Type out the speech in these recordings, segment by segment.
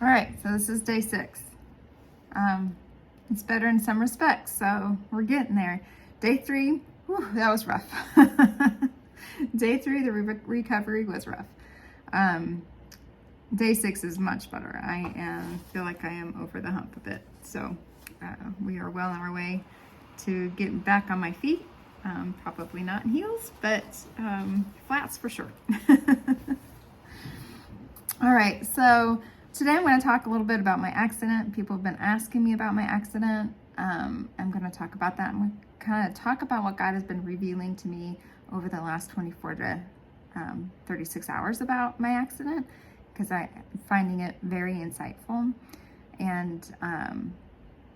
All right, so this is day 6. It's better in some respects, so we're getting there. Day 3, whew, that was rough. Day 3, the recovery was rough. Day 6 is much better. Feel like I am over the hump a bit. So we are well on our way to getting back on my feet. Probably not in heels, but flats for sure. All right, so today I'm going to talk a little bit about my accident. People have been asking me about my accident. I'm going to talk about that. I'm going to kind of talk about what God has been revealing to me over the last 24 to 36 hours about my accident, because I'm finding it very insightful. And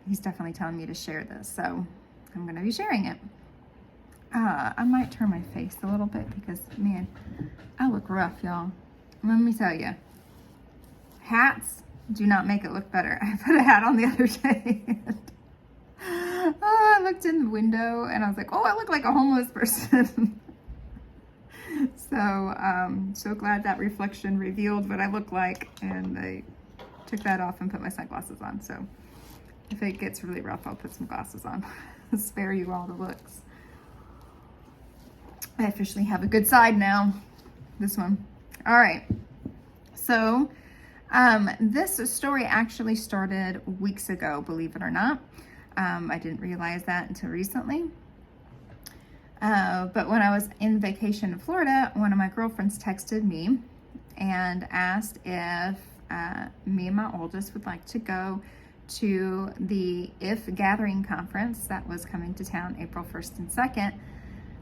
he's definitely telling me to share this, so I'm going to be sharing it. I might turn my face a little bit because, man, I look rough, y'all. Let me tell you. Hats do not make it look better. I put a hat on the other day. I looked in the window and I was like, oh, I look like a homeless person. So glad that reflection revealed what I look like, and I took that off and put my sunglasses on. So if it gets really rough, I'll put some glasses on. Spare you all the looks. I officially have a good side now. This one. All right. So this story actually started weeks ago, believe it or not. I didn't realize that until recently. But when I was in vacation in Florida, one of my girlfriends texted me and asked if me and my oldest would like to go to the IF Gathering conference that was coming to town April 1st and 2nd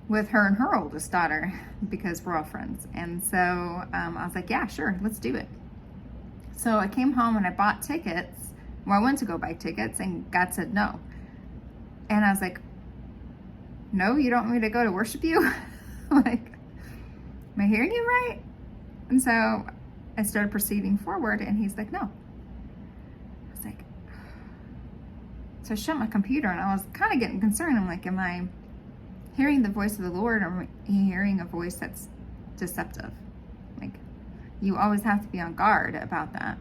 with her and her oldest daughter, because we're all friends. And so I was like, yeah, sure, let's do it. So I came home and I bought tickets. Well, I went to go buy tickets and God said no. And I was like, no, you don't want me to go to worship you? Like, am I hearing you right? And so I started proceeding forward and he's like, no. I was like, so I shut my computer and I was kind of getting concerned. I'm like, am I hearing the voice of the Lord, or am I hearing a voice that's deceptive? Like, you always have to be on guard about that.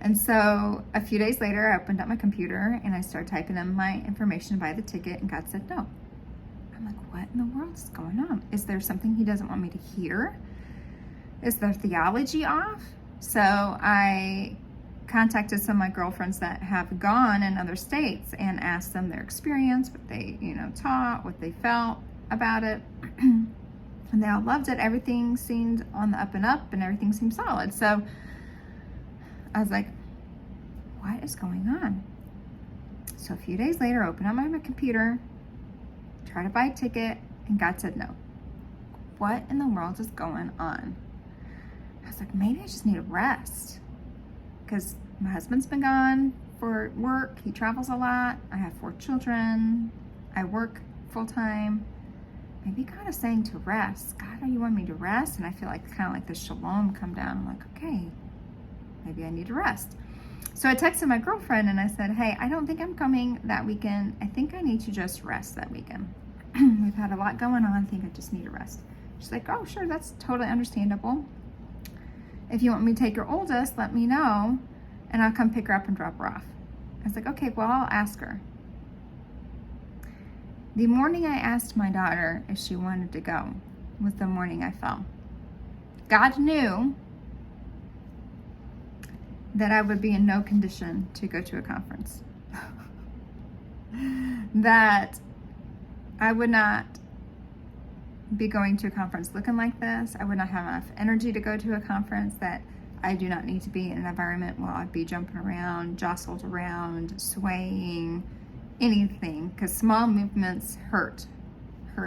And so a few days later, I opened up my computer and I started typing in my information to buy the ticket, and God said no. I'm like, what in the world is going on? Is there something he doesn't want me to hear? Is their theology off? So I contacted some of my girlfriends that have gone in other states and asked them their experience, what they, taught, what they felt about it. And they all loved it. Everything seemed on the up and up, and everything seemed solid. So I was like, what is going on? So a few days later, I opened up my computer, tried to buy a ticket, and God said no. What in the world is going on? I was like, maybe I just need a rest, because my husband's been gone for work. He travels a lot. I have 4 children. I work full time. Maybe God is saying to rest. God, are you wanting me to rest? And I feel like kind of like the shalom come down. I'm like, okay, maybe I need to rest. So I texted my girlfriend and I said, hey, I don't think I'm coming that weekend. I think I need to just rest that weekend. We've had a lot going on. I think I just need to rest. She's like, oh, sure, that's totally understandable. If you want me to take your oldest, let me know, and I'll come pick her up and drop her off. I was like, okay, well, I'll ask her. The morning I asked my daughter if she wanted to go was the morning I fell. God knew that I would be in no condition to go to a conference. That I would not be going to a conference looking like this. I would not have enough energy to go to a conference. That I do not need to be in an environment where I'd be jumping around, jostled around, swaying, anything, because small movements hurt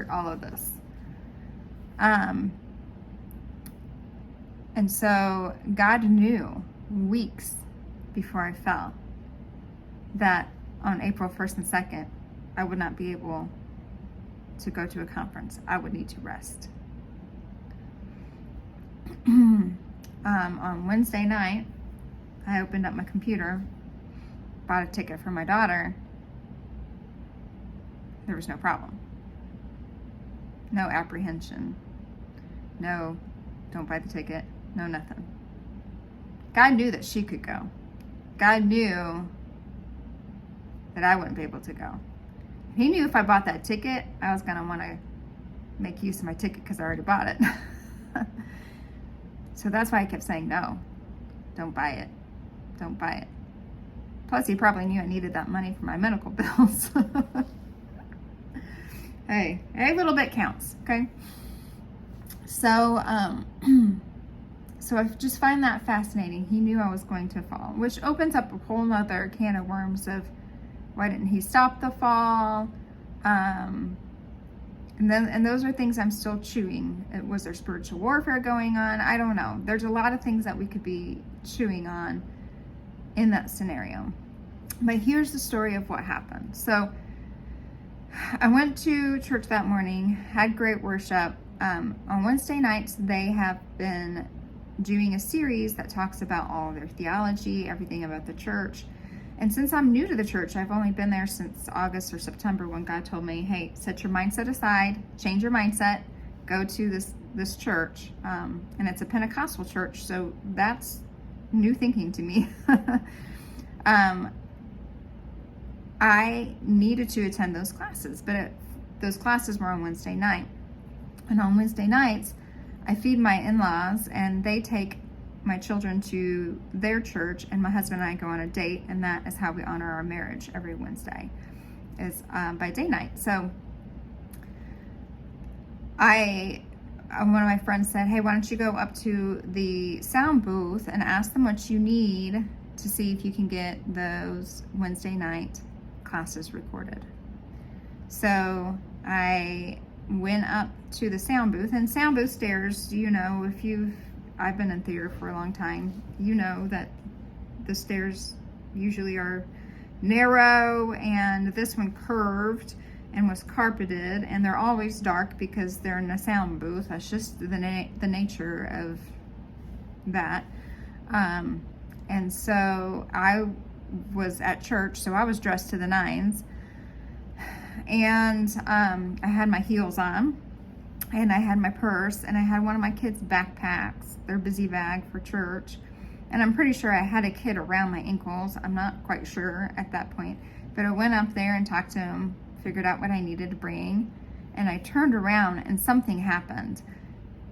all of this. And so God knew weeks before I fell that on April 1st and 2nd, I would not be able to go to a conference. I would need to rest. On Wednesday night, I opened up my computer, bought a ticket for my daughter. There was no problem. No apprehension. No, don't buy the ticket. No, nothing. God knew that she could go. God knew that I wouldn't be able to go. He knew if I bought that ticket, I was going to want to make use of my ticket because I already bought it. So that's why I kept saying, no, don't buy it. Don't buy it. Plus, he probably knew I needed that money for my medical bills. Hey, every little bit counts, okay? So, so I just find that fascinating. He knew I was going to fall, which opens up a whole nother can of worms of why didn't he stop the fall? And those are things I'm still chewing. Was there spiritual warfare going on? I don't know. There's a lot of things that we could be chewing on in that scenario. But here's the story of what happened. So I went to church that morning, had great worship. On Wednesday nights, they have been doing a series that talks about all of their theology, everything about the church. And since I'm new to the church, I've only been there since August or September when God told me, hey, set your mindset aside, change your mindset, go to this church. And it's a Pentecostal church, so that's new thinking to me. I needed to attend those classes, but those classes were on Wednesday night. And on Wednesday nights, I feed my in-laws, and they take my children to their church, and my husband and I go on a date, and that is how we honor our marriage every Wednesday, is by day night. So one of my friends said, hey, why don't you go up to the sound booth and ask them what you need to see if you can get those Wednesday night classes recorded. So I went up to the sound booth, and sound booth stairs, I've been in theater for a long time, you know that the stairs usually are narrow, and this one curved and was carpeted, and they're always dark because they're in a sound booth. That's just the nature of that. And so I was at church, so I was dressed to the nines, and I had my heels on, and I had my purse, and I had one of my kids' backpacks, their busy bag for church, and I'm pretty sure I had a kid around my ankles. I'm not quite sure at that point, but I went up there and talked to him, figured out what I needed to bring, and I turned around and something happened.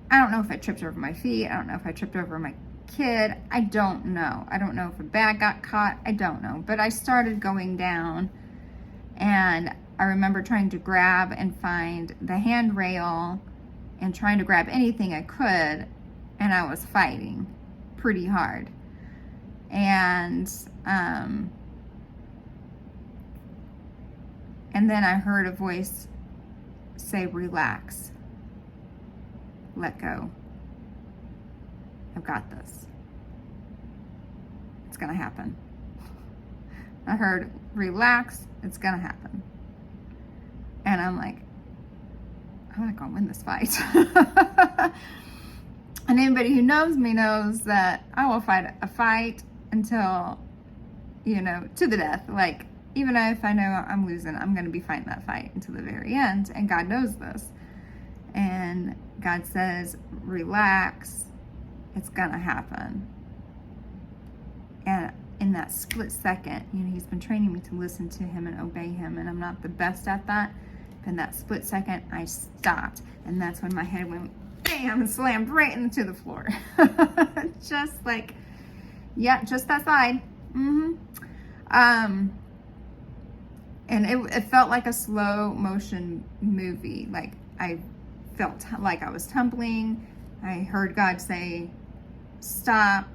I don't know if I tripped over my feet. I don't know if I tripped over my kid. I don't know. I don't know if a bag got caught. I don't know. But I started going down, and I remember trying to grab and find the handrail and trying to grab anything I could, and I was fighting pretty hard. And then I heard a voice say, relax, let go. I've got this. It's gonna happen. I heard, relax, it's gonna happen. And I'm like, I'm not gonna win this fight. And anybody who knows me knows that I will fight a fight until, to the death. Like, even if I know I'm losing, I'm gonna be fighting that fight until the very end. And God knows this. And God says, relax, it's gonna happen. And in that split second, he's been training me to listen to him and obey him, and I'm not the best at that. But in that split second, I stopped, and that's when my head went bam and slammed right into the floor. Just like, just that side. And it felt like a slow motion movie. Like, I felt like I was tumbling. I heard God say, stop,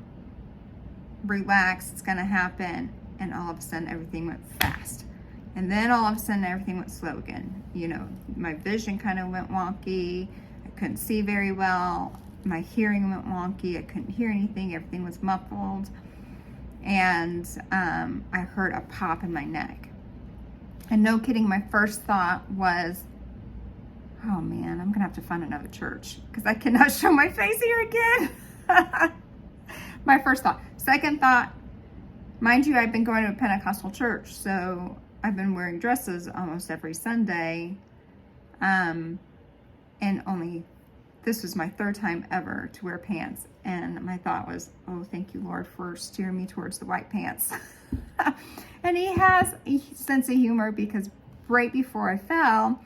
relax, it's gonna happen. And all of a sudden everything went fast. And then all of a sudden everything went slow again. My vision kind of went wonky. I couldn't see very well. My hearing went wonky. I couldn't hear anything. Everything was muffled. And I heard a pop in my neck. And no kidding, my first thought was, oh man, I'm gonna have to find another church because I cannot show my face here again. My first thought. Second thought, mind you, I've been going to a Pentecostal church, so I've been wearing dresses almost every Sunday. And only this was my third time ever to wear pants. And my thought was, oh, thank you, Lord, for steering me towards the white pants. And he has a sense of humor, because right before I fell,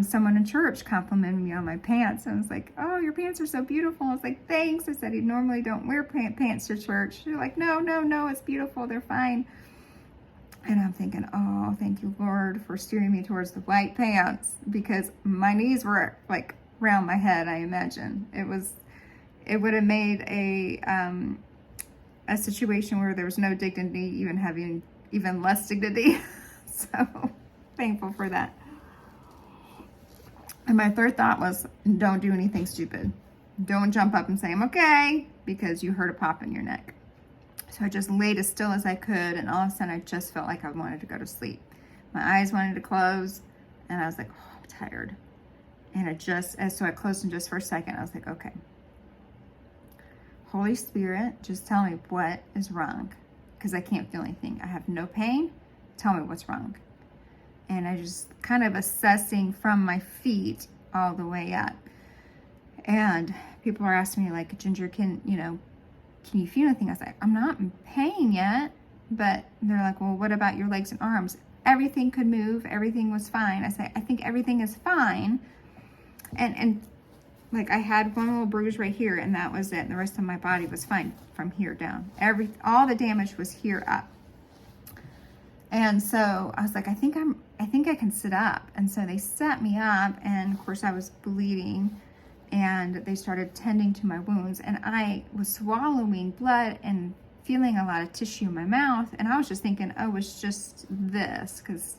someone in church complimented me on my pants. And I was like, oh, your pants are so beautiful. I was like, thanks. I said, he normally don't wear pants to church. They're like, no, it's beautiful. They're fine. And I'm thinking, oh, thank you, Lord, for steering me towards the white pants, because my knees were like around my head, I imagine. It would have made a situation where there was no dignity, even having even less dignity. So thankful for that. And my third thought was, don't do anything stupid. Don't jump up and say, I'm okay, because you heard a pop in your neck. So I just laid as still as I could, and all of a sudden I just felt like I wanted to go to sleep. My eyes wanted to close, and I was like, oh, I'm tired. And so I closed them just for a second. I was like, okay. Holy Spirit, just tell me what is wrong, because I can't feel anything. I have no pain. Tell me what's wrong. And I just kind of assessing from my feet all the way up. And people are asking me, like, Ginger, can you feel anything? I was like, I'm not in pain yet. But they're like, well, what about your legs and arms? Everything could move. Everything was fine. I say, I think everything is fine. And like, I had one little bruise right here, and that was it. And the rest of my body was fine from here down. All the damage was here up. And so I was like, I think I can sit up. And so they set me up, and of course I was bleeding, and they started tending to my wounds, and I was swallowing blood and feeling a lot of tissue in my mouth. And I was just thinking, oh, it's just this, because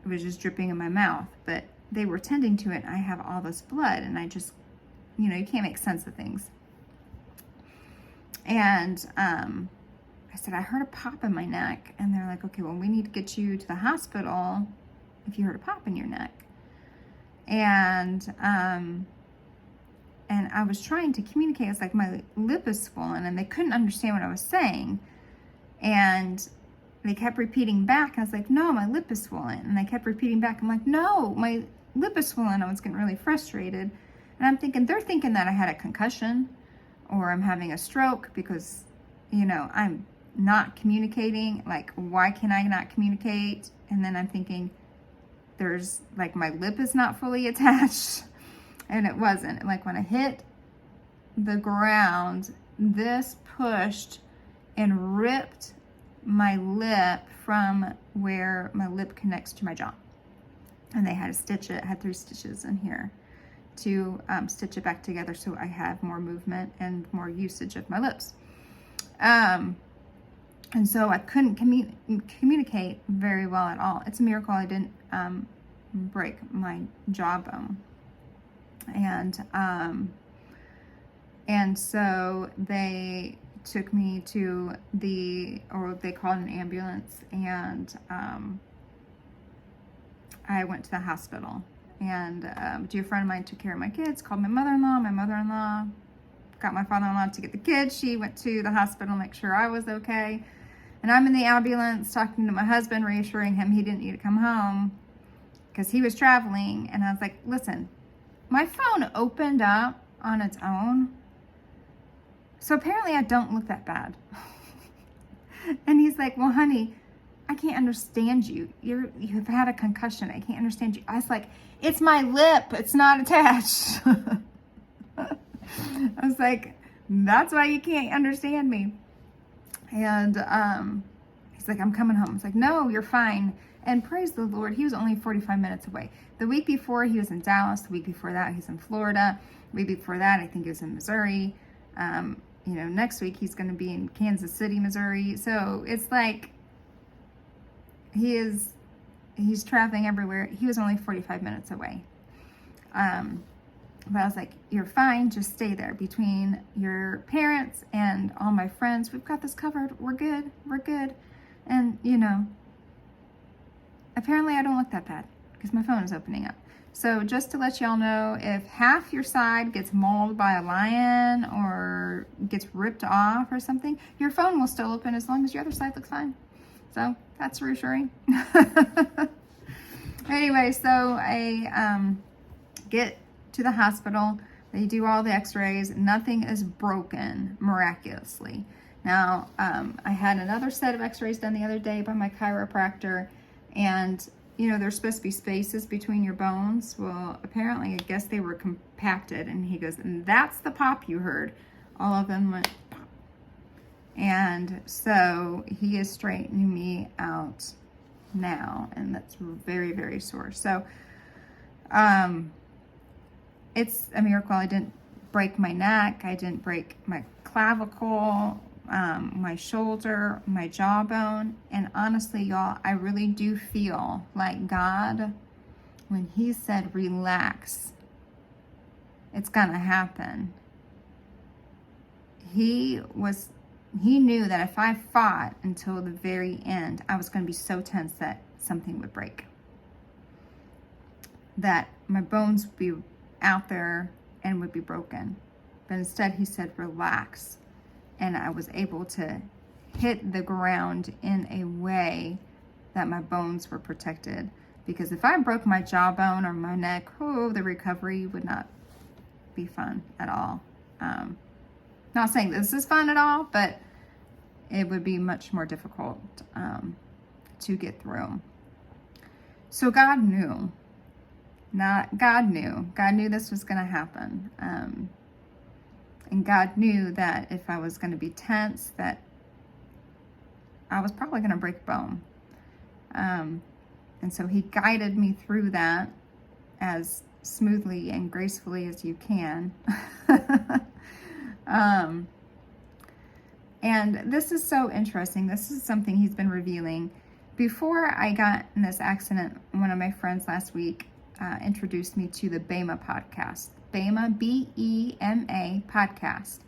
it was just dripping in my mouth. But they were tending to it, and I have all this blood, and I just, you can't make sense of things. And I said, I heard a pop in my neck. And they're like, okay, well, we need to get you to the hospital if you heard a pop in your neck. And I was trying to communicate. It's like my lip is swollen, and they couldn't understand what I was saying. And they kept repeating back. I was like, no, my lip is swollen. And they kept repeating back. I'm like, no, my lip is swollen. I was getting really frustrated. And I'm thinking, they're thinking that I had a concussion or I'm having a stroke, because, I'm not communicating. Like, why can I not communicate? And then I'm thinking, there's like, my lip is not fully attached. And it wasn't. Like, when I hit the ground, this pushed and ripped my lip from where my lip connects to my jaw. And they had to stitch it. I had 3 stitches in here to stitch it back together, so I have more movement and more usage of my lips. And so I couldn't communicate very well at all. It's a miracle I didn't break my jawbone. And so they took me to they called an ambulance, and I went to the hospital. And a dear friend of mine took care of my kids, called my mother-in-law. My mother-in-law got my father-in-law to get the kids. She went to the hospital to make sure I was okay. And I'm in the ambulance talking to my husband, reassuring him he didn't need to come home because he was traveling. And I was like, listen, my phone opened up on its own. So apparently I don't look that bad. And he's like, well, honey, I can't understand you. You've had a concussion. I can't understand you. I was like, it's my lip. It's not attached. I was like, that's why you can't understand me. And he's like, I'm coming home. I was like, no, you're fine. And praise the Lord, he was only 45 minutes away. The week before, he was in Dallas. The week before that, he's in Florida. The week before that, I think he was in Missouri. Next week, he's going to be in Kansas City, Missouri. So it's like he's traveling everywhere. He was only 45 minutes away. But I was like, you're fine. Just stay there. Between your parents and all my friends, we've got this covered. We're good. We're good. And, apparently I don't look that bad because my phone is opening up. So just to let y'all know, if half your side gets mauled by a lion or gets ripped off or something, your phone will still open as long as your other side looks fine. So that's reassuring. Anyway, so I get to the hospital. They do all the x-rays. Nothing is broken miraculously. Now, I had another set of x-rays done the other day by my chiropractor, and there's supposed to be spaces between your bones. Well, apparently, I guess they were compacted, and he goes, and that's the pop you heard. All of them went pop. And so he is straightening me out now, and that's very, very sore. So, it's a miracle I didn't break my neck. I didn't break my clavicle, my shoulder, my jawbone. And honestly, y'all, I really do feel like God, when he said, relax, it's gonna happen. He knew that if I fought until the very end, I was gonna be so tense that something would break. That my bones would be out there and would be broken. But instead he said, relax. And I was able to hit the ground in a way that my bones were protected. Because if I broke my jawbone or my neck, the recovery would not be fun at all. Not saying this is fun at all, but it would be much more difficult to get through. So God knew. God knew this was going to happen. And God knew that if I was going to be tense, that I was probably going to break a bone. And so he guided me through that as smoothly and gracefully as you can. And this is so interesting. This is something he's been revealing. Before I got in this accident, one of my friends last week introduced me to the Bema podcast. Bema, B-E-M-A podcast.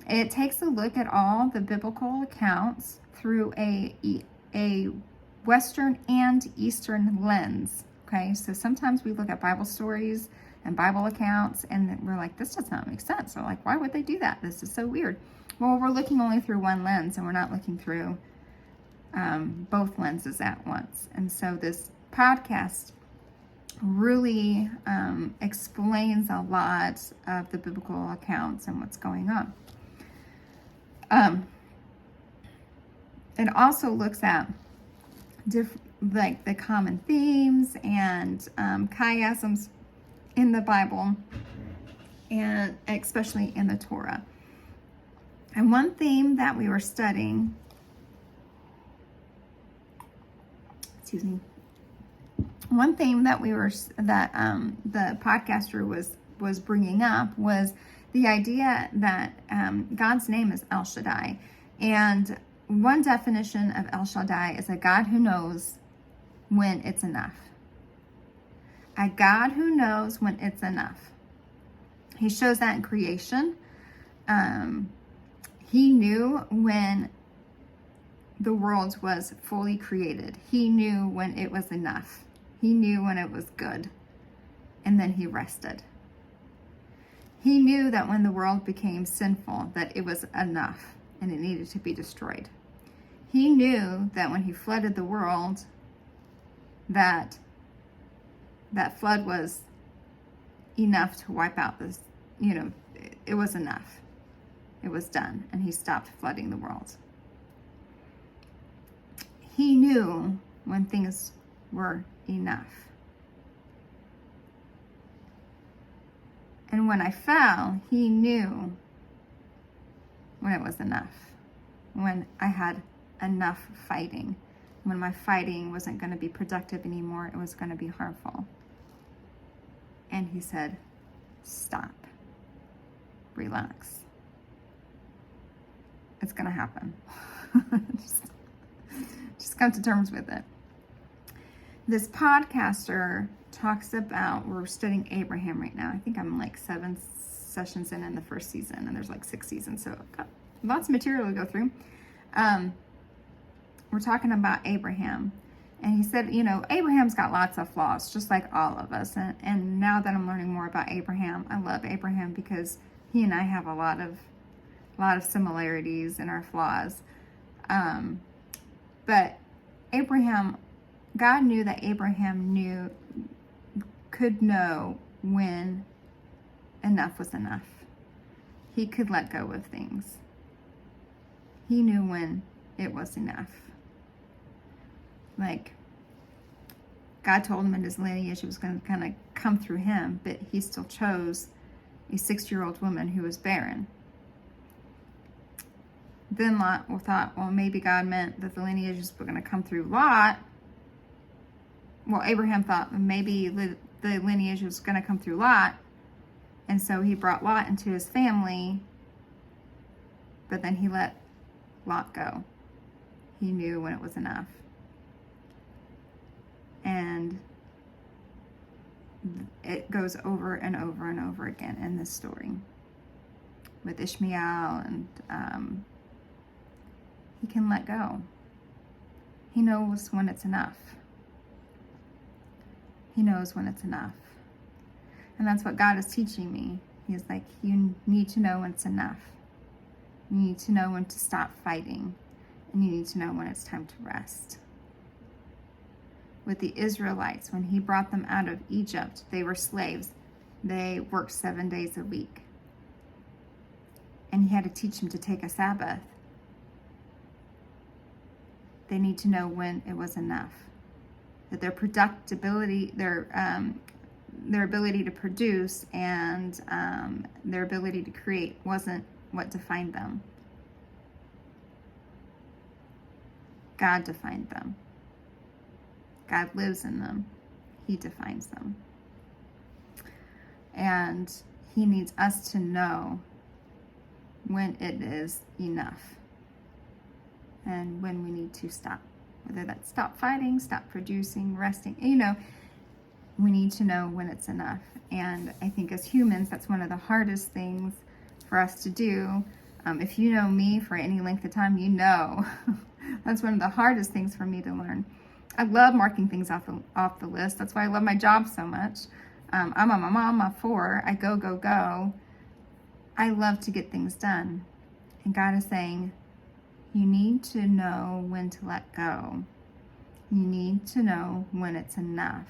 It takes a look at all the biblical accounts through a Western and Eastern lens. Okay, so sometimes we look at Bible stories and Bible accounts and we're like, this does not make sense. So like, why would they do that? This is so weird. Well, we're looking only through one lens and we're not looking through both lenses at once. And so this podcast really explains a lot of the biblical accounts and what's going on. It also looks at like the common themes and chiasms in the Bible, and especially in the Torah. And one theme that we were studying, one theme that the podcaster was bringing up was the idea that God's name is El Shaddai, and one definition of El Shaddai is a God who knows when it's enough. A God who knows when it's enough. He shows that in creation. He knew when the world was fully created. He knew when it was enough. He knew when it was good. And then he rested. He knew that when the world became sinful, that it was enough and it needed to be destroyed. He knew that when he flooded the world, that flood was enough to wipe out this, it was enough. It was done, and he stopped flooding the world. He knew when things were enough. And when I fell, he knew when it was enough. When I had enough fighting. When my fighting wasn't going to be productive anymore, it was going to be harmful. And he said, stop. Relax. It's going to happen. just come to terms with it. This podcaster talks about, we're studying Abraham right now. I think I'm like 7 sessions in the first season, and there's like 6 seasons, so I've got lots of material to go through. We're talking about Abraham, and he said, Abraham's got lots of flaws, just like all of us. And now that I'm learning more about Abraham, I love Abraham because he and I have a lot of similarities in our flaws. But Abraham, God knew that Abraham could know when enough was enough. He could let go of things. He knew when it was enough. Like, God told him in his lineage it was going to kind of come through him, but he still chose a 6-year-old woman who was barren. Then Lot thought, well, maybe God meant that the lineages were going to come through Lot. Well, Abraham thought maybe the lineage was going to come through Lot. And so he brought Lot into his family, but then he let Lot go. He knew when it was enough. And it goes over and over and over again in this story with Ishmael, and he can let go. He knows when it's enough. He knows when it's enough. And that's what God is teaching me. He's like, you need to know when it's enough. You need to know when to stop fighting. And you need to know when it's time to rest. With the Israelites, when he brought them out of Egypt, they were slaves. They worked 7 days a week. And he had to teach them to take a Sabbath. They need to know when it was enough. That their productibility, their ability to produce and their ability to create wasn't what defined them. God defined them. God lives in them. He defines them. And he needs us to know when it is enough and when we need to stop. Whether that's stop fighting, stop producing, resting, we need to know when it's enough. And I think as humans, that's one of the hardest things for us to do. If you know me for any length of time, you know that's one of the hardest things for me to learn. I love marking things off the list. That's why I love my job so much. I'm a mom of 4. I go. I love to get things done. And God is saying, you need to know when to let go. You need to know when it's enough.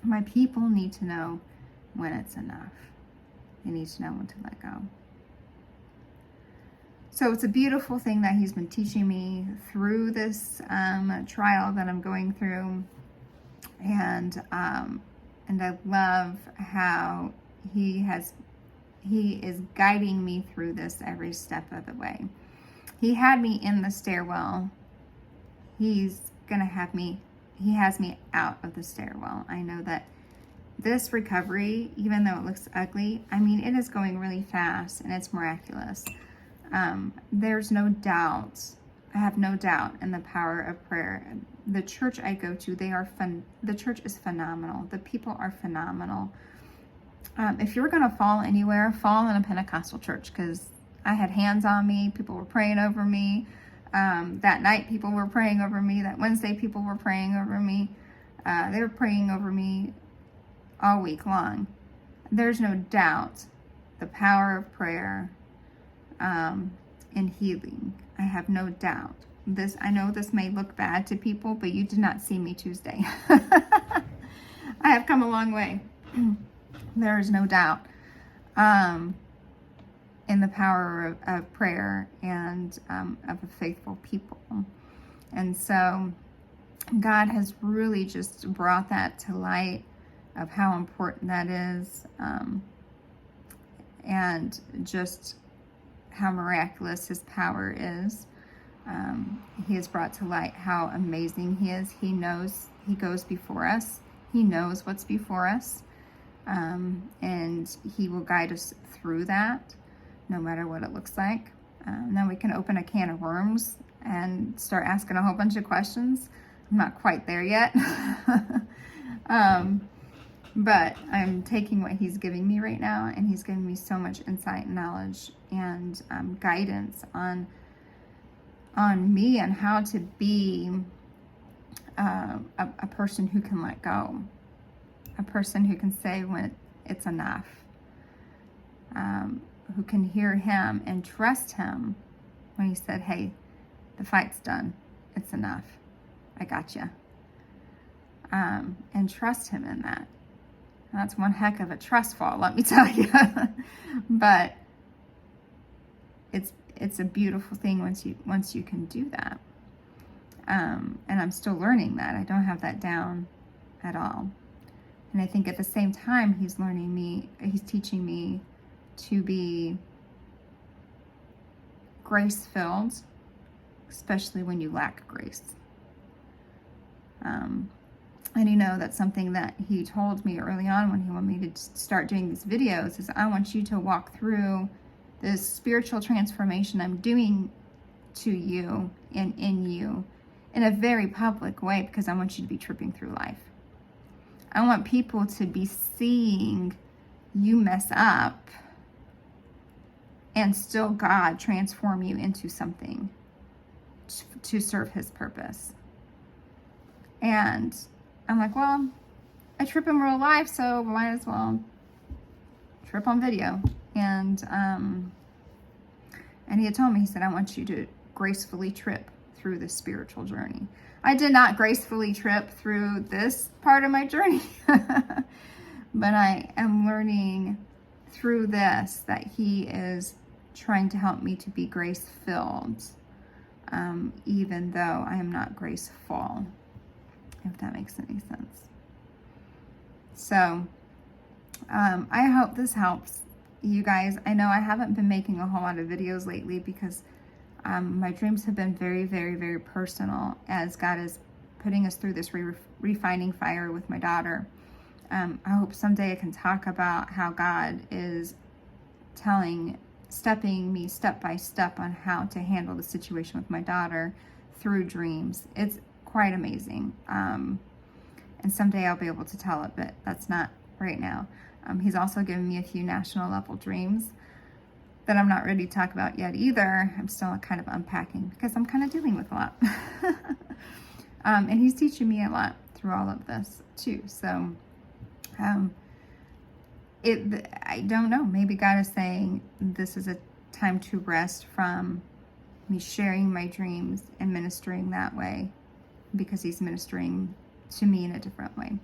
My people need to know when it's enough. They need to know when to let go. So it's a beautiful thing that he's been teaching me through this trial that I'm going through. And I love how he is guiding me through this every step of the way. He had me in the stairwell. He has me out of the stairwell. I know that this recovery, even though it looks ugly, it is going really fast and it's miraculous. There's no doubt. I have no doubt in the power of prayer. The church I go to, the church is phenomenal. The people are phenomenal. If you're going to fall anywhere, fall in a Pentecostal church, because I had hands on me. People were praying over me. That night, people were praying over me. That Wednesday, people were praying over me. They were praying over me all week long. There's no doubt the power of prayer in healing. I have no doubt. I know this may look bad to people, but you did not see me Tuesday. I have come a long way. There is no doubt in the power of prayer and of a faithful people. And so God has really just brought that to light of how important that is, and just how miraculous his power is. He has brought to light how amazing he is. He knows, he goes before us. He knows what's before us. And he will guide us through that, no matter what it looks like. Now we can open a can of worms and start asking a whole bunch of questions. I'm not quite there yet. But I'm taking what he's giving me right now, and he's giving me so much insight and knowledge and guidance on me and how to be a person who can let go, a person who can say when it's enough, who can hear him and trust him when he said, hey, the fight's done, it's enough, I got you, and trust him in that. That's one heck of a trust fall, let me tell you. But it's a beautiful thing once you can do that. And I'm still learning that. I don't have that down at all. And I think at the same time, he's teaching me to be grace-filled, especially when you lack grace. And that's something that he told me early on when he wanted me to start doing these videos, is I want you to walk through this spiritual transformation I'm doing to you and in you in a very public way, because I want you to be tripping through life. I want people to be seeing you mess up and still God transform you into something to serve his purpose. And I'm like, well, I trip in real life, so might as well trip on video. And he had told me, he said, I want you to gracefully trip through this spiritual journey. I did not gracefully trip through this part of my journey, but I am learning through this that he is trying to help me to be grace-filled, even though I am not graceful, if that makes any sense. So I hope this helps you guys. I know I haven't been making a whole lot of videos lately because my dreams have been very, very, very personal, as God is putting us through this refining fire with my daughter. I hope someday I can talk about how God is stepping me step by step on how to handle the situation with my daughter through dreams. It's quite amazing. And someday I'll be able to tell it, but that's not right now. He's also given me a few national level dreams that I'm not ready to talk about yet either. I'm still kind of unpacking because I'm kind of dealing with a lot. And he's teaching me a lot through all of this too. So I don't know. Maybe God is saying this is a time to rest from me sharing my dreams and ministering that way, because he's ministering to me in a different way.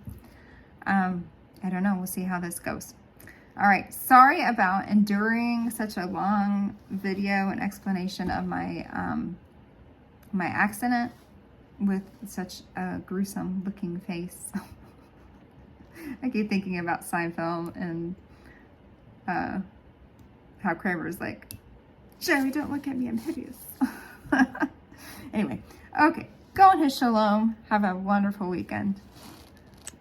I don't know. We'll see how this goes. All right. Sorry about enduring such a long video and explanation of my my accident with such a gruesome looking face. I keep thinking about Seinfeld and how Kramer's like, Jerry, don't look at me, I'm hideous. Anyway, okay. Go on his shalom. Have a wonderful weekend.